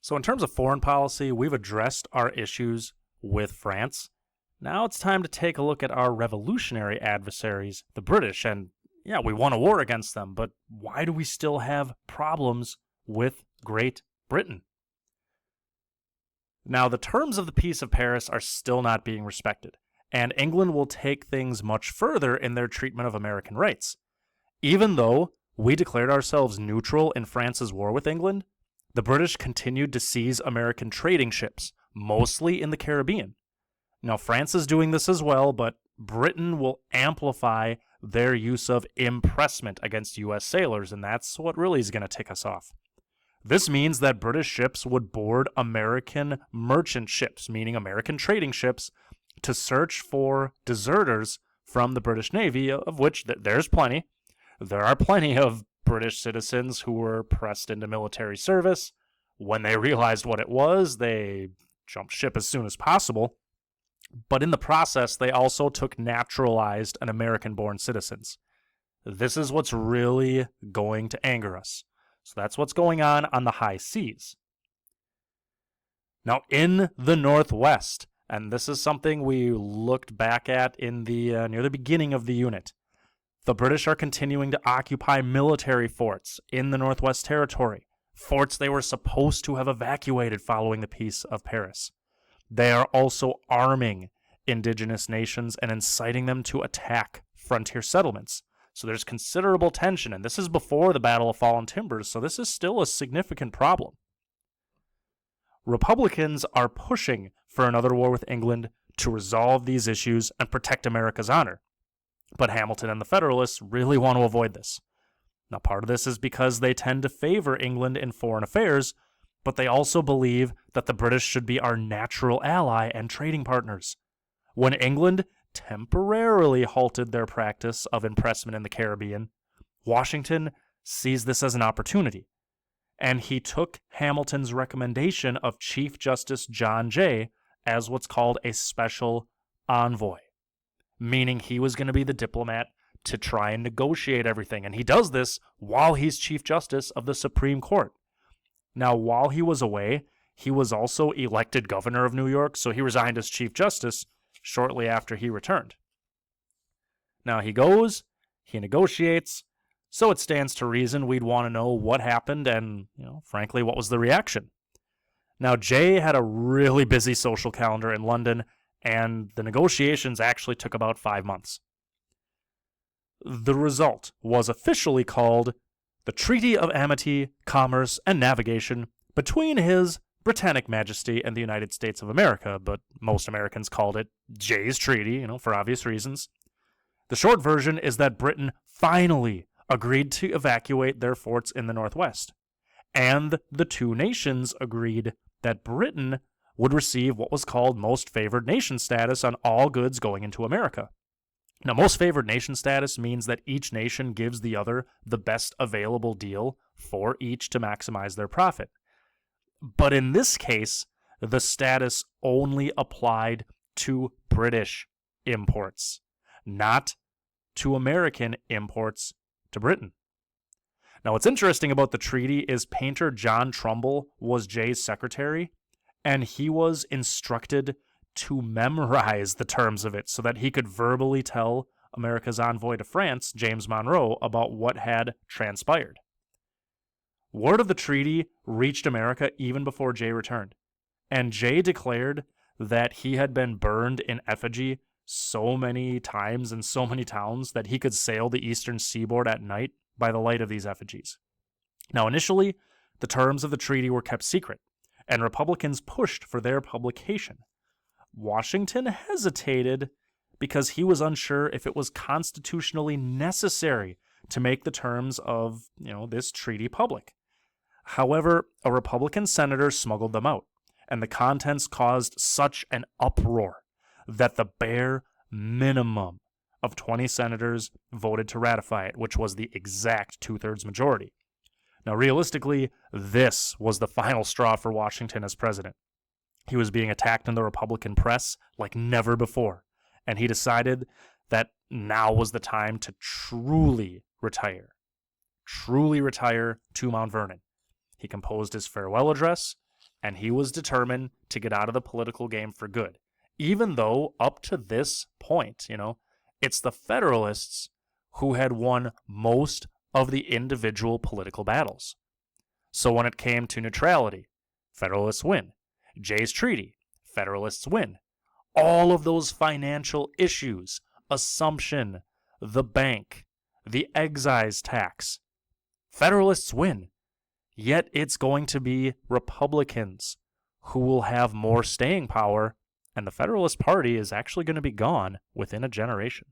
So, in terms of foreign policy, we've addressed our issues with France. Now it's time to take a look at our revolutionary adversaries, the British. And yeah, we won a war against them, but why do we still have problems with Great Britain? Now, the terms of the Peace of Paris are still not being respected, and England will take things much further in their treatment of American rights. Even though we declared ourselves neutral in France's war with England, the British continued to seize American trading ships, mostly in the Caribbean. Now, France is doing this as well, but Britain will amplify their use of impressment against U.S. sailors, and that's what really is going to tick us off. This means that British ships would board American merchant ships, meaning American trading ships, to search for deserters from the British Navy, of which there's plenty. There are plenty of British citizens who were pressed into military service. When they realized what it was, they jumped ship as soon as possible. But in the process, they also took naturalized and American-born citizens. This is what's really going to anger us. So that's what's going on the high seas. Now, in the Northwest, and this is something we looked back at in the near the beginning of the unit, the British are continuing to occupy military forts in the Northwest Territory, forts they were supposed to have evacuated following the Peace of Paris. They are also arming indigenous nations and inciting them to attack frontier settlements. So there's considerable tension, and this is before the Battle of Fallen Timbers, so this is still a significant problem. Republicans are pushing for another war with England to resolve these issues and protect America's honor. But Hamilton and the Federalists really want to avoid this. Now, part of this is because they tend to favor England in foreign affairs, but they also believe that the British should be our natural ally and trading partners. When England temporarily halted their practice of impressment in the Caribbean, Washington sees this as an opportunity, and he took Hamilton's recommendation of Chief Justice John Jay as what's called a special envoy, meaning he was going to be the diplomat to try and negotiate everything, and he does this while he's Chief Justice of the Supreme Court. Now, while he was away, he was also elected governor of New York, so he resigned as Chief Justice shortly after he returned. Now he goes, he negotiates, so it stands to reason we'd want to know what happened and, frankly, what was the reaction. Now, Jay had a really busy social calendar in London, and the negotiations actually took about 5 months. The result was officially called the Treaty of Amity, Commerce, and Navigation between His Britannic Majesty and the United States of America, but most Americans called it Jay's Treaty, for obvious reasons. The short version is that Britain finally agreed to evacuate their forts in the Northwest, and the two nations agreed that Britain would receive what was called Most Favored Nation status on all goods going into America. Now, Most Favored Nation status means that each nation gives the other the best available deal for each to maximize their profit. But in this case, the status only applied to British imports, not to American imports to Britain. Now, what's interesting about the treaty is painter John Trumbull was Jay's secretary, and he was instructed to memorize the terms of it so that he could verbally tell America's envoy to France, James Monroe, about what had transpired. Word of the treaty reached America even before Jay returned, and Jay declared that he had been burned in effigy so many times in so many towns that he could sail the eastern seaboard at night by the light of these effigies. Now, initially, the terms of the treaty were kept secret, and Republicans pushed for their publication. Washington hesitated because he was unsure if it was constitutionally necessary to make the terms of, this treaty public. However, a Republican senator smuggled them out, and the contents caused such an uproar that the bare minimum of 20 senators voted to ratify it, which was the exact 2/3 majority. Now, realistically, this was the final straw for Washington as president. He was being attacked in the Republican press like never before, and he decided that now was the time to truly retire to Mount Vernon. He composed his farewell address, and he was determined to get out of the political game for good. Even though up to this point, it's the Federalists who had won most of the individual political battles. So when it came to neutrality, Federalists win. Jay's Treaty, Federalists win. All of those financial issues, assumption, the bank, the excise tax, Federalists win. Yet it's going to be Republicans who will have more staying power, and the Federalist Party is actually going to be gone within a generation.